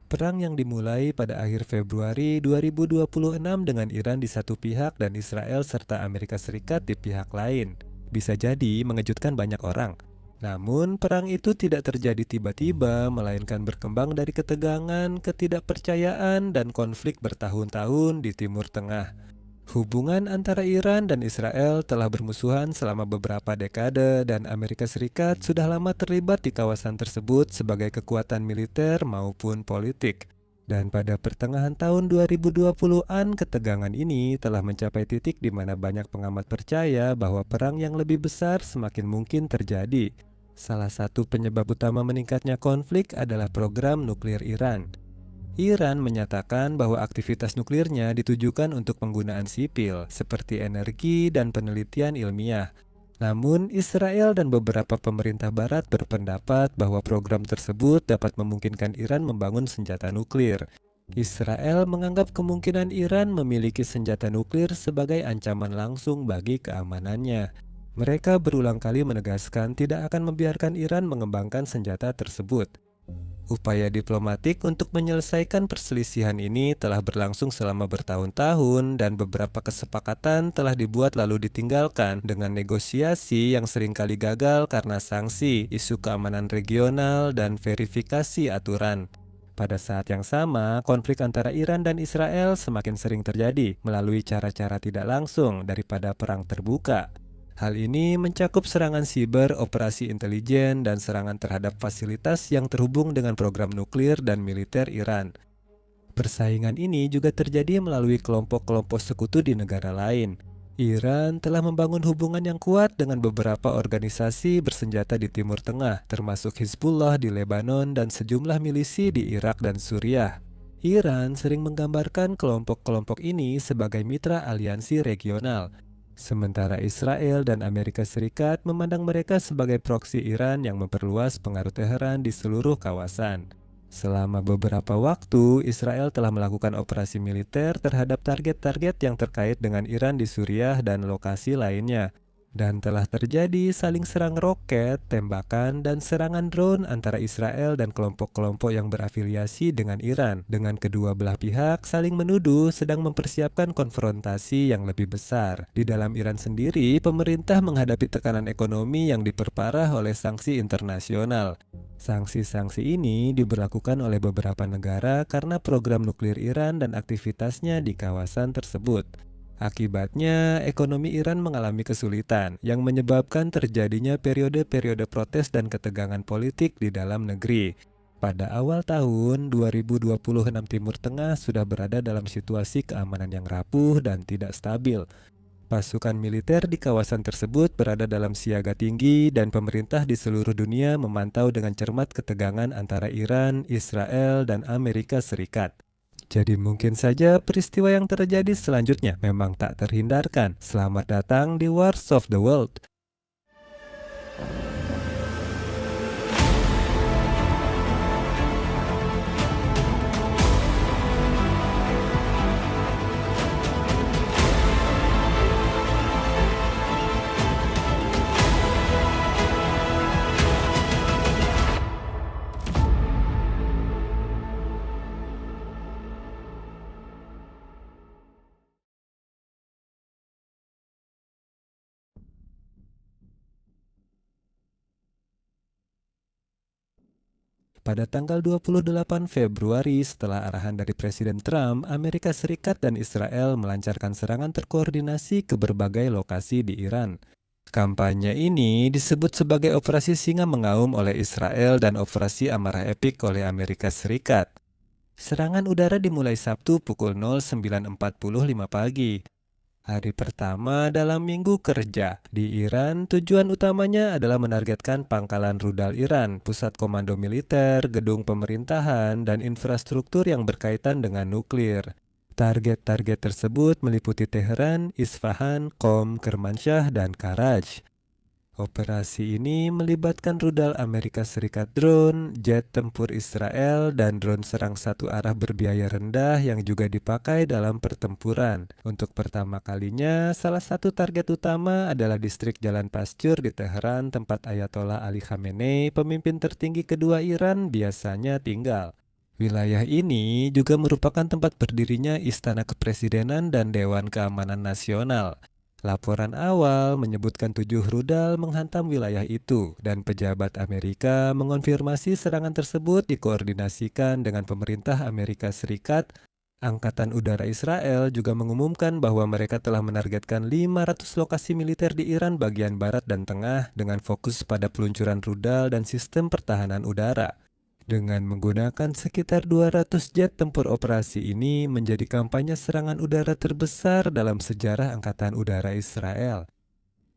Perang yang dimulai pada akhir Februari 2026 dengan Iran di satu pihak dan Israel serta Amerika Serikat di pihak lain bisa jadi mengejutkan banyak orang. Namun, perang itu tidak terjadi tiba-tiba, melainkan berkembang dari ketegangan, ketidakpercayaan, dan konflik bertahun-tahun di Timur Tengah. Hubungan antara Iran dan Israel telah bermusuhan selama beberapa dekade dan Amerika Serikat sudah lama terlibat di kawasan tersebut sebagai kekuatan militer maupun politik. Dan pada pertengahan tahun 2020-an, ketegangan ini telah mencapai titik di mana banyak pengamat percaya bahwa perang yang lebih besar semakin mungkin terjadi. Salah satu penyebab utama meningkatnya konflik adalah program nuklir Iran. Iran menyatakan bahwa aktivitas nuklirnya ditujukan untuk penggunaan sipil, seperti energi dan penelitian ilmiah. Namun, Israel dan beberapa pemerintah barat berpendapat bahwa program tersebut dapat memungkinkan Iran membangun senjata nuklir. Israel menganggap kemungkinan Iran memiliki senjata nuklir sebagai ancaman langsung bagi keamanannya. Mereka berulang kali menegaskan tidak akan membiarkan Iran mengembangkan senjata tersebut. Upaya diplomatik untuk menyelesaikan perselisihan ini telah berlangsung selama bertahun-tahun dan beberapa kesepakatan telah dibuat lalu ditinggalkan dengan negosiasi yang seringkali gagal karena sanksi, isu keamanan regional, dan verifikasi aturan. Pada saat yang sama, konflik antara Iran dan Israel semakin sering terjadi melalui cara-cara tidak langsung daripada perang terbuka. Hal ini mencakup serangan siber, operasi intelijen, dan serangan terhadap fasilitas yang terhubung dengan program nuklir dan militer Iran. Persaingan ini juga terjadi melalui kelompok-kelompok sekutu di negara lain. Iran telah membangun hubungan yang kuat dengan beberapa organisasi bersenjata di Timur Tengah, termasuk Hizbullah di Lebanon dan sejumlah milisi di Irak dan Suriah. Iran sering menggambarkan kelompok-kelompok ini sebagai mitra aliansi regional. Sementara Israel dan Amerika Serikat memandang mereka sebagai proksi Iran yang memperluas pengaruh Teheran di seluruh kawasan. Selama beberapa waktu, Israel telah melakukan operasi militer terhadap target-target yang terkait dengan Iran di Suriah dan lokasi lainnya. Dan telah terjadi saling serang roket, tembakan, dan serangan drone antara Israel dan kelompok-kelompok yang berafiliasi dengan Iran. Dengan kedua belah pihak saling menuduh sedang mempersiapkan konfrontasi yang lebih besar. Di dalam Iran sendiri, pemerintah menghadapi tekanan ekonomi yang diperparah oleh sanksi internasional. Sanksi-sanksi ini diberlakukan oleh beberapa negara karena program nuklir Iran dan aktivitasnya di kawasan tersebut. Akibatnya, ekonomi Iran mengalami kesulitan yang menyebabkan terjadinya periode-periode protes dan ketegangan politik di dalam negeri. Pada awal tahun 2026, Timur Tengah sudah berada dalam situasi keamanan yang rapuh dan tidak stabil. Pasukan militer di kawasan tersebut berada dalam siaga tinggi dan pemerintah di seluruh dunia memantau dengan cermat ketegangan antara Iran, Israel, dan Amerika Serikat. Jadi mungkin saja peristiwa yang terjadi selanjutnya memang tak terhindarkan. Selamat datang di Wars of the World. Pada tanggal 28 Februari, setelah arahan dari Presiden Trump, Amerika Serikat dan Israel melancarkan serangan terkoordinasi ke berbagai lokasi di Iran. Kampanye ini disebut sebagai Operasi Singa Mengaum oleh Israel dan Operasi Amarah Epik oleh Amerika Serikat. Serangan udara dimulai Sabtu pukul 09.45 pagi. Hari pertama dalam minggu kerja di Iran, tujuan utamanya adalah menargetkan pangkalan rudal Iran, pusat komando militer, gedung pemerintahan, dan infrastruktur yang berkaitan dengan nuklir. Target-target tersebut meliputi Teheran, Isfahan, Qom, Kermanshah, dan Karaj. Operasi ini melibatkan rudal Amerika Serikat drone, jet tempur Israel, dan drone serang satu arah berbiaya rendah yang juga dipakai dalam pertempuran. Untuk pertama kalinya, salah satu target utama adalah distrik Jalan Pasteur di Teheran, tempat Ayatollah Ali Khamenei, pemimpin tertinggi kedua Iran, biasanya tinggal. Wilayah ini juga merupakan tempat berdirinya Istana Kepresidenan dan Dewan Keamanan Nasional. Laporan awal menyebutkan 7 rudal menghantam wilayah itu, dan pejabat Amerika mengonfirmasi serangan tersebut dikoordinasikan dengan pemerintah Amerika Serikat. Angkatan Udara Israel juga mengumumkan bahwa mereka telah menargetkan 500 lokasi militer di Iran bagian barat dan tengah dengan fokus pada peluncuran rudal dan sistem pertahanan udara. Dengan menggunakan sekitar 200 jet tempur, operasi ini menjadi kampanye serangan udara terbesar dalam sejarah Angkatan Udara Israel.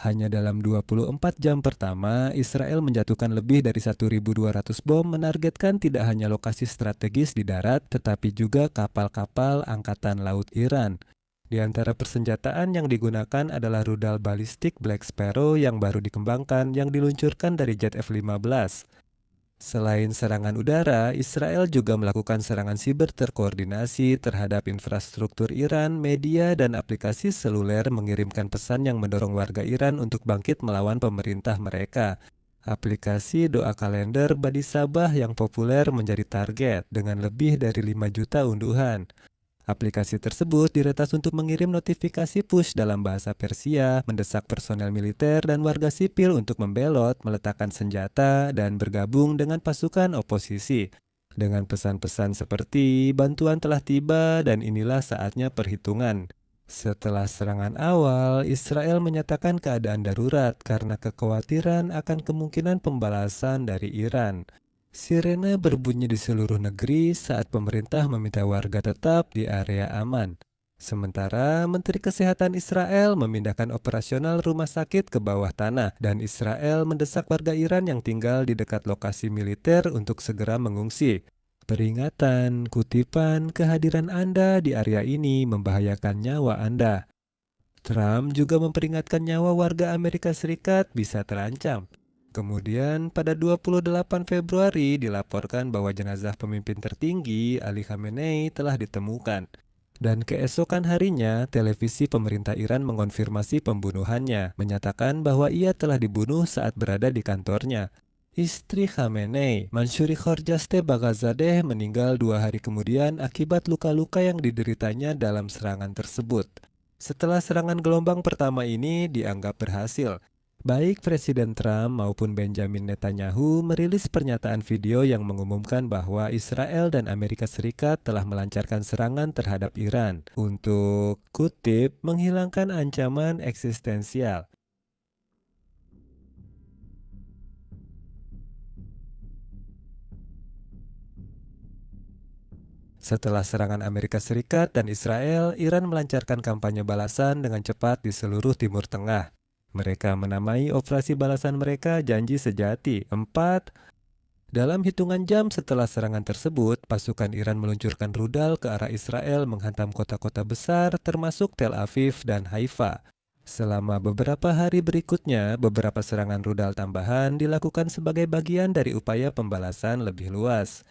Hanya dalam 24 jam pertama, Israel menjatuhkan lebih dari 1.200 bom, menargetkan tidak hanya lokasi strategis di darat, tetapi juga kapal-kapal Angkatan Laut Iran. Di antara persenjataan yang digunakan adalah rudal balistik Black Sparrow yang baru dikembangkan yang diluncurkan dari jet F-15. Selain serangan udara, Israel juga melakukan serangan siber terkoordinasi terhadap infrastruktur Iran. Media dan aplikasi seluler mengirimkan pesan yang mendorong warga Iran untuk bangkit melawan pemerintah mereka. Aplikasi doa kalender Badi Sabah yang populer menjadi target dengan lebih dari 5 juta unduhan. Aplikasi tersebut diretas untuk mengirim notifikasi push dalam bahasa Persia, mendesak personel militer dan warga sipil untuk membelot, meletakkan senjata, dan bergabung dengan pasukan oposisi. Dengan pesan-pesan seperti bantuan telah tiba dan inilah saatnya perhitungan. Setelah serangan awal, Israel menyatakan keadaan darurat karena kekhawatiran akan kemungkinan pembalasan dari Iran. Sirene berbunyi di seluruh negeri saat pemerintah meminta warga tetap di area aman. Sementara Menteri Kesehatan Israel memindahkan operasional rumah sakit ke bawah tanah dan Israel mendesak warga Iran yang tinggal di dekat lokasi militer untuk segera mengungsi. Peringatan, kutipan, kehadiran Anda di area ini membahayakan nyawa Anda. Trump juga memperingatkan nyawa warga Amerika Serikat bisa terancam. Kemudian pada 28 Februari dilaporkan bahwa jenazah pemimpin tertinggi Ali Khamenei telah ditemukan. Dan keesokan harinya, televisi pemerintah Iran mengonfirmasi pembunuhannya, menyatakan bahwa ia telah dibunuh saat berada di kantornya. Istri Khamenei, Manshuri Khorjasteh Baghazadeh, meninggal 2 hari kemudian akibat luka-luka yang dideritanya dalam serangan tersebut. Setelah serangan gelombang pertama ini dianggap berhasil, baik Presiden Trump maupun Benjamin Netanyahu merilis pernyataan video yang mengumumkan bahwa Israel dan Amerika Serikat telah melancarkan serangan terhadap Iran untuk, kutip, menghilangkan ancaman eksistensial. Setelah serangan Amerika Serikat dan Israel, Iran melancarkan kampanye balasan dengan cepat di seluruh Timur Tengah. Mereka menamai operasi balasan mereka Janji Sejati 4. Dalam hitungan jam setelah serangan tersebut, pasukan Iran meluncurkan rudal ke arah Israel menghantam kota-kota besar termasuk Tel Aviv dan Haifa. Selama beberapa hari berikutnya, beberapa serangan rudal tambahan dilakukan sebagai bagian dari upaya pembalasan lebih luas.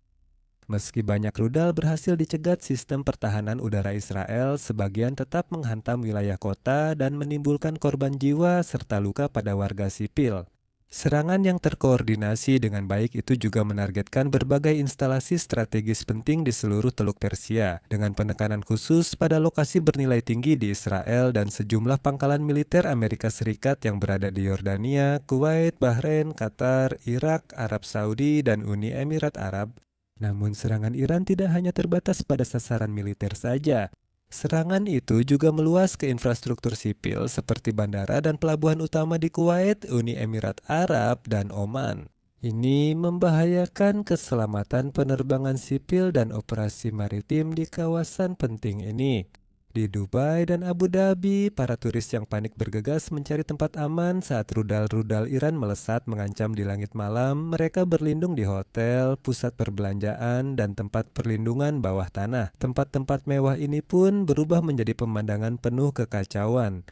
Meski banyak rudal berhasil dicegat sistem pertahanan udara Israel, sebagian tetap menghantam wilayah kota dan menimbulkan korban jiwa serta luka pada warga sipil. Serangan yang terkoordinasi dengan baik itu juga menargetkan berbagai instalasi strategis penting di seluruh Teluk Persia, dengan penekanan khusus pada lokasi bernilai tinggi di Israel dan sejumlah pangkalan militer Amerika Serikat yang berada di Yordania, Kuwait, Bahrain, Qatar, Irak, Arab Saudi, dan Uni Emirat Arab. Namun serangan Iran tidak hanya terbatas pada sasaran militer saja. Serangan itu juga meluas ke infrastruktur sipil seperti bandara dan pelabuhan utama di Kuwait, Uni Emirat Arab, dan Oman. Ini membahayakan keselamatan penerbangan sipil dan operasi maritim di kawasan penting ini. Di Dubai dan Abu Dhabi, para turis yang panik bergegas mencari tempat aman saat rudal-rudal Iran melesat mengancam di langit malam. Mereka berlindung di hotel, pusat perbelanjaan, dan tempat perlindungan bawah tanah. Tempat-tempat mewah ini pun berubah menjadi pemandangan penuh kekacauan.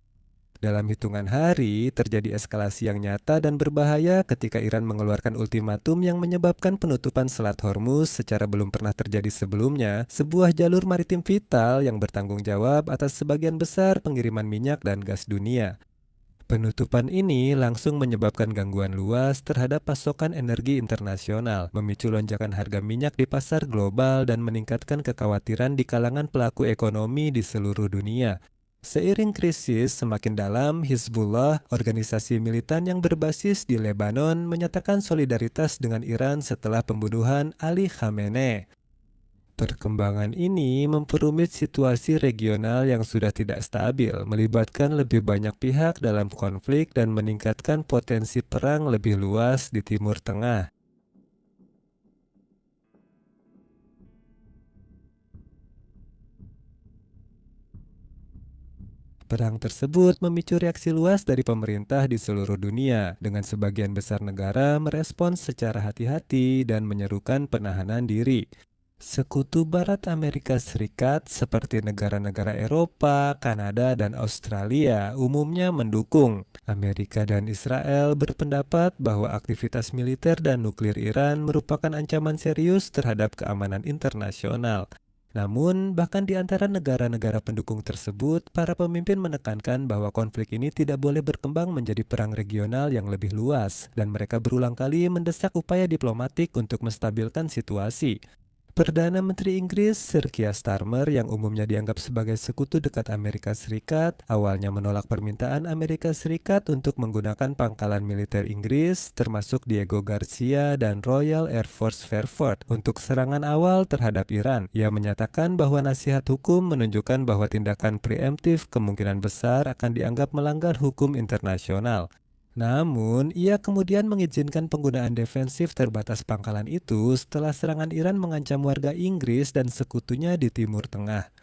Dalam hitungan hari, terjadi eskalasi yang nyata dan berbahaya ketika Iran mengeluarkan ultimatum yang menyebabkan penutupan Selat Hormuz secara belum pernah terjadi sebelumnya, sebuah jalur maritim vital yang bertanggung jawab atas sebagian besar pengiriman minyak dan gas dunia. Penutupan ini langsung menyebabkan gangguan luas terhadap pasokan energi internasional, memicu lonjakan harga minyak di pasar global dan meningkatkan kekhawatiran di kalangan pelaku ekonomi di seluruh dunia. Seiring krisis semakin dalam, Hizbullah, organisasi militan yang berbasis di Lebanon, menyatakan solidaritas dengan Iran setelah pembunuhan Ali Khamenei. Perkembangan ini memperumit situasi regional yang sudah tidak stabil, melibatkan lebih banyak pihak dalam konflik dan meningkatkan potensi perang lebih luas di Timur Tengah. Perang tersebut memicu reaksi luas dari pemerintah di seluruh dunia, dengan sebagian besar negara merespons secara hati-hati dan menyerukan penahanan diri. Sekutu Barat Amerika Serikat seperti negara-negara Eropa, Kanada, dan Australia umumnya mendukung. Amerika dan Israel berpendapat bahwa aktivitas militer dan nuklir Iran merupakan ancaman serius terhadap keamanan internasional. Namun, bahkan di antara negara-negara pendukung tersebut, para pemimpin menekankan bahwa konflik ini tidak boleh berkembang menjadi perang regional yang lebih luas, dan mereka berulang kali mendesak upaya diplomatik untuk menstabilkan situasi. Perdana Menteri Inggris Sir Keir Starmer, yang umumnya dianggap sebagai sekutu dekat Amerika Serikat, awalnya menolak permintaan Amerika Serikat untuk menggunakan pangkalan militer Inggris, termasuk Diego Garcia dan Royal Air Force Fairford, untuk serangan awal terhadap Iran. Ia menyatakan bahwa nasihat hukum menunjukkan bahwa tindakan preemptif kemungkinan besar akan dianggap melanggar hukum internasional. Namun, ia kemudian mengizinkan penggunaan defensif terbatas pangkalan itu setelah serangan Iran mengancam warga Inggris dan sekutunya di Timur Tengah.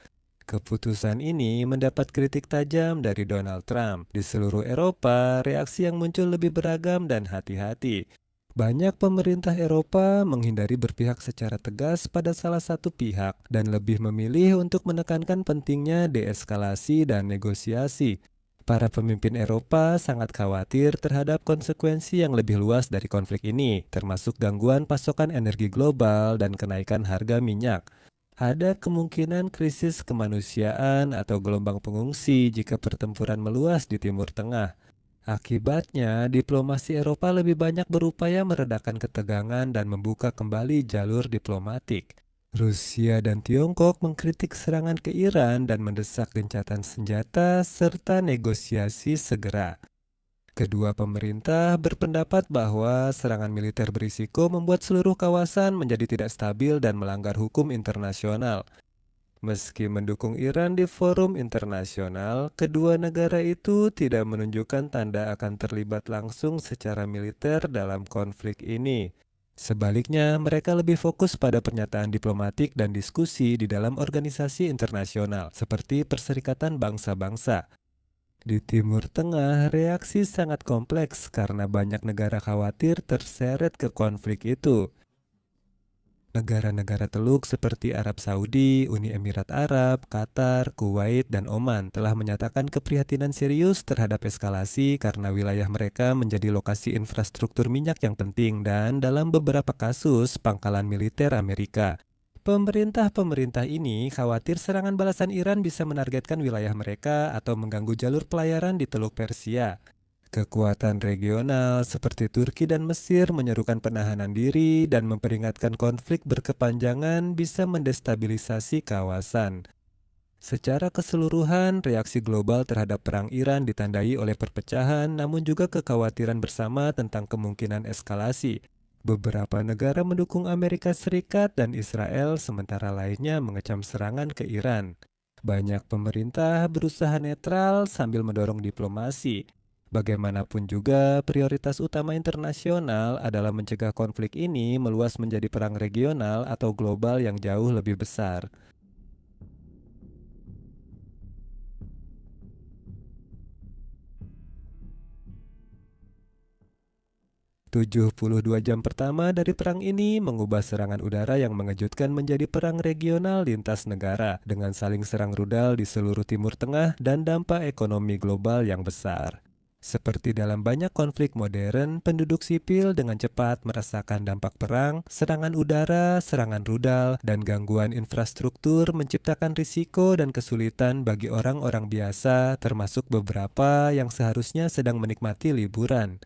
Keputusan ini mendapat kritik tajam dari Donald Trump. Di seluruh Eropa, reaksi yang muncul lebih beragam dan hati-hati. Banyak pemerintah Eropa menghindari berpihak secara tegas pada salah satu pihak dan lebih memilih untuk menekankan pentingnya deeskalasi dan negosiasi. Para pemimpin Eropa sangat khawatir terhadap konsekuensi yang lebih luas dari konflik ini, termasuk gangguan pasokan energi global dan kenaikan harga minyak. Ada kemungkinan krisis kemanusiaan atau gelombang pengungsi jika pertempuran meluas di Timur Tengah. Akibatnya, diplomasi Eropa lebih banyak berupaya meredakan ketegangan dan membuka kembali jalur diplomatik. Rusia dan Tiongkok mengkritik serangan ke Iran dan mendesak gencatan senjata serta negosiasi segera. Kedua pemerintah berpendapat bahwa serangan militer berisiko membuat seluruh kawasan menjadi tidak stabil dan melanggar hukum internasional. Meski mendukung Iran di forum internasional, kedua negara itu tidak menunjukkan tanda akan terlibat langsung secara militer dalam konflik ini. Sebaliknya, mereka lebih fokus pada pernyataan diplomatik dan diskusi di dalam organisasi internasional, seperti Perserikatan Bangsa-Bangsa. Di Timur Tengah, reaksi sangat kompleks karena banyak negara khawatir terseret ke konflik itu. Negara-negara Teluk seperti Arab Saudi, Uni Emirat Arab, Qatar, Kuwait, dan Oman telah menyatakan keprihatinan serius terhadap eskalasi karena wilayah mereka menjadi lokasi infrastruktur minyak yang penting dan dalam beberapa kasus pangkalan militer Amerika. Pemerintah-pemerintah ini khawatir serangan balasan Iran bisa menargetkan wilayah mereka atau mengganggu jalur pelayaran di Teluk Persia. Kekuatan regional seperti Turki dan Mesir menyerukan penahanan diri dan memperingatkan konflik berkepanjangan bisa mendestabilisasi kawasan. Secara keseluruhan, reaksi global terhadap perang Iran ditandai oleh perpecahan namun juga kekhawatiran bersama tentang kemungkinan eskalasi. Beberapa negara mendukung Amerika Serikat dan Israel, sementara lainnya mengecam serangan ke Iran. Banyak pemerintah berusaha netral sambil mendorong diplomasi. Bagaimanapun juga, prioritas utama internasional adalah mencegah konflik ini meluas menjadi perang regional atau global yang jauh lebih besar. 72 jam pertama dari perang ini mengubah serangan udara yang mengejutkan menjadi perang regional lintas negara dengan saling serang rudal di seluruh Timur Tengah dan dampak ekonomi global yang besar. Seperti dalam banyak konflik modern, penduduk sipil dengan cepat merasakan dampak perang, serangan udara, serangan rudal, dan gangguan infrastruktur menciptakan risiko dan kesulitan bagi orang-orang biasa, termasuk beberapa yang seharusnya sedang menikmati liburan.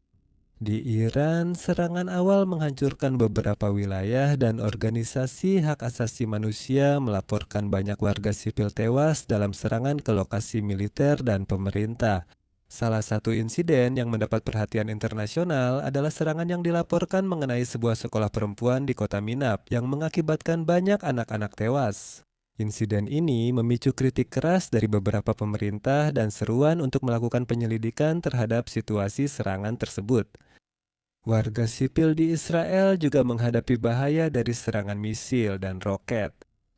Di Iran, serangan awal menghancurkan beberapa wilayah dan organisasi hak asasi manusia melaporkan banyak warga sipil tewas dalam serangan ke lokasi militer dan pemerintah. Salah satu insiden yang mendapat perhatian internasional adalah serangan yang dilaporkan mengenai sebuah sekolah perempuan di kota Minab yang mengakibatkan banyak anak-anak tewas. Insiden ini memicu kritik keras dari beberapa pemerintah dan seruan untuk melakukan penyelidikan terhadap situasi serangan tersebut. Warga sipil di Israel juga menghadapi bahaya dari serangan misil dan roket.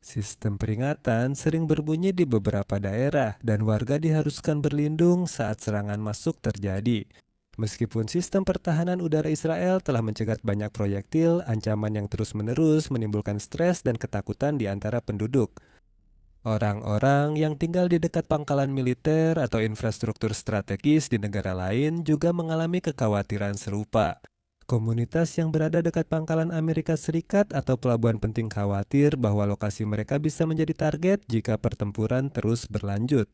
Sistem peringatan sering berbunyi di beberapa daerah dan warga diharuskan berlindung saat serangan masuk terjadi. Meskipun sistem pertahanan udara Israel telah mencegat banyak proyektil, ancaman yang terus-menerus menimbulkan stres dan ketakutan di antara penduduk. Orang-orang yang tinggal di dekat pangkalan militer atau infrastruktur strategis di negara lain juga mengalami kekhawatiran serupa. Komunitas yang berada dekat pangkalan Amerika Serikat atau pelabuhan penting khawatir bahwa lokasi mereka bisa menjadi target jika pertempuran terus berlanjut.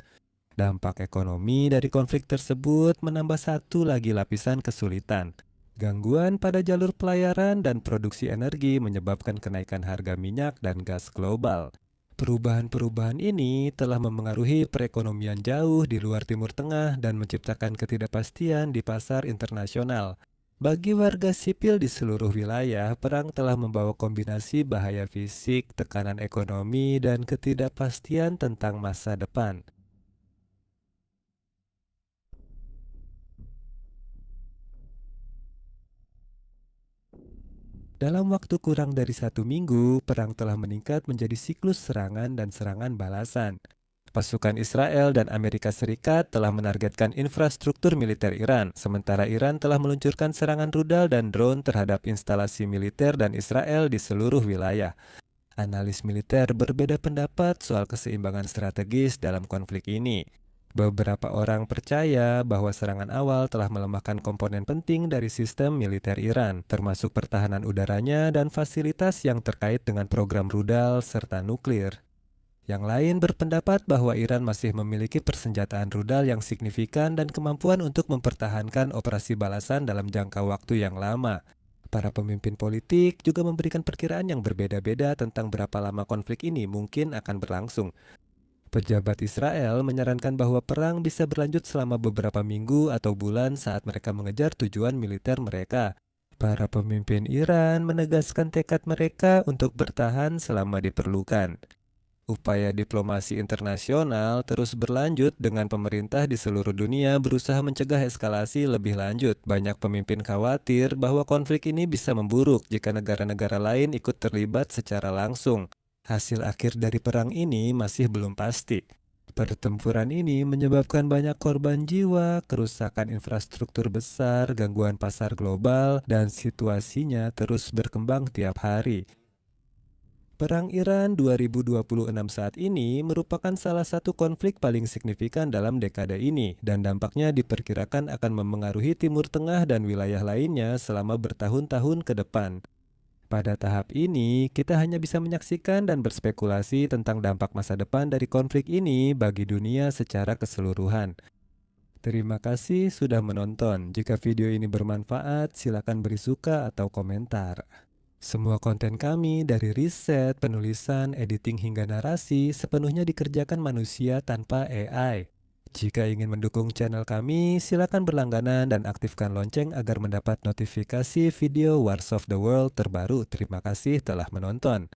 Dampak ekonomi dari konflik tersebut menambah satu lagi lapisan kesulitan. Gangguan pada jalur pelayaran dan produksi energi menyebabkan kenaikan harga minyak dan gas global. Perubahan-perubahan ini telah memengaruhi perekonomian jauh di luar Timur Tengah dan menciptakan ketidakpastian di pasar internasional. Bagi warga sipil di seluruh wilayah, perang telah membawa kombinasi bahaya fisik, tekanan ekonomi, dan ketidakpastian tentang masa depan. Dalam waktu kurang dari 1 minggu, perang telah meningkat menjadi siklus serangan dan serangan balasan. Pasukan Israel dan Amerika Serikat telah menargetkan infrastruktur militer Iran, sementara Iran telah meluncurkan serangan rudal dan drone terhadap instalasi militer dan Israel di seluruh wilayah. Analis militer berbeda pendapat soal keseimbangan strategis dalam konflik ini. Beberapa orang percaya bahwa serangan awal telah melemahkan komponen penting dari sistem militer Iran, termasuk pertahanan udaranya dan fasilitas yang terkait dengan program rudal serta nuklir. Yang lain berpendapat bahwa Iran masih memiliki persenjataan rudal yang signifikan dan kemampuan untuk mempertahankan operasi balasan dalam jangka waktu yang lama. Para pemimpin politik juga memberikan perkiraan yang berbeda-beda tentang berapa lama konflik ini mungkin akan berlangsung. Pejabat Israel menyarankan bahwa perang bisa berlanjut selama beberapa minggu atau bulan saat mereka mengejar tujuan militer mereka. Para pemimpin Iran menegaskan tekad mereka untuk bertahan selama diperlukan. Upaya diplomasi internasional terus berlanjut dengan pemerintah di seluruh dunia berusaha mencegah eskalasi lebih lanjut. Banyak pemimpin khawatir bahwa konflik ini bisa memburuk jika negara-negara lain ikut terlibat secara langsung. Hasil akhir dari perang ini masih belum pasti. Pertempuran ini menyebabkan banyak korban jiwa, kerusakan infrastruktur besar, gangguan pasar global, dan situasinya terus berkembang tiap hari. Perang Iran 2026 saat ini merupakan salah satu konflik paling signifikan dalam dekade ini, dan dampaknya diperkirakan akan memengaruhi Timur Tengah dan wilayah lainnya selama bertahun-tahun ke depan. Pada tahap ini, kita hanya bisa menyaksikan dan berspekulasi tentang dampak masa depan dari konflik ini bagi dunia secara keseluruhan. Terima kasih sudah menonton. Jika video ini bermanfaat, silakan beri suka atau komentar. Semua konten kami dari riset, penulisan, editing hingga narasi sepenuhnya dikerjakan manusia tanpa AI. Jika ingin mendukung channel kami, silakan berlangganan dan aktifkan lonceng agar mendapat notifikasi video Wars of the World terbaru. Terima kasih telah menonton.